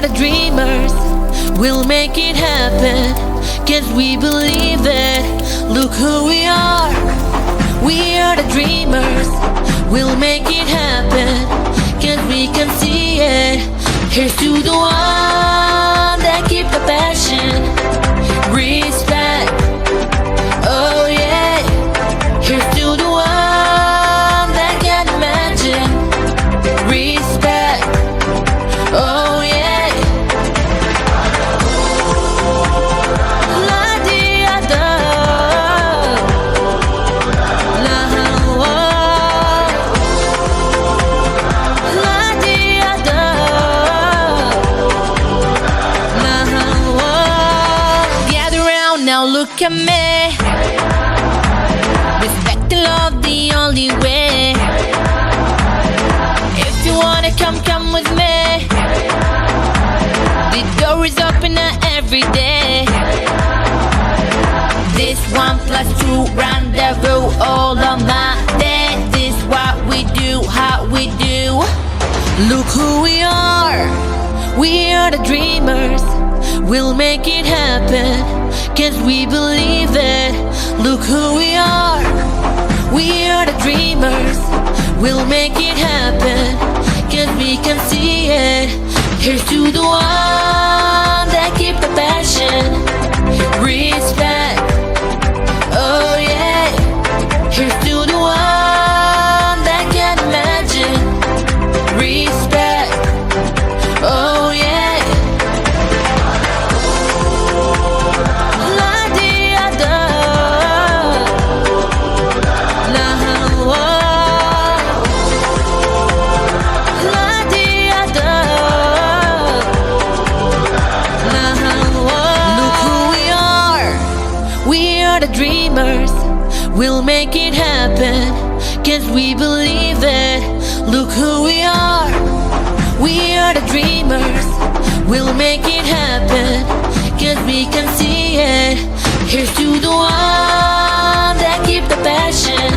the dreamers, we'll make it happen, 'cause we believe it. Look who we are the dreamers, we'll make it happen, 'cause we can see it. Here's to the one that keep the passion, respect, oh yeah. Here's to the one that can imagine, respect, oh yeah. Now look at me, respect and love the only way. If you wanna come with me, the door is open every day. This 1+2 rendezvous all on my day. This what we do, how we do. Look who we are the dreamers, we'll make it happen, 'cause we believe it. Look who we are the dreamers, we'll make it happen, 'cause we can see it. Here's to the one that keep the passion, respect, oh yeah. Here's to the one that can imagine, respect, oh yeah. The dreamers, we'll make it happen, 'cause we believe it. Look who we are the dreamers, we'll make it happen, 'cause we can see it. Here's to the one that keep the passion,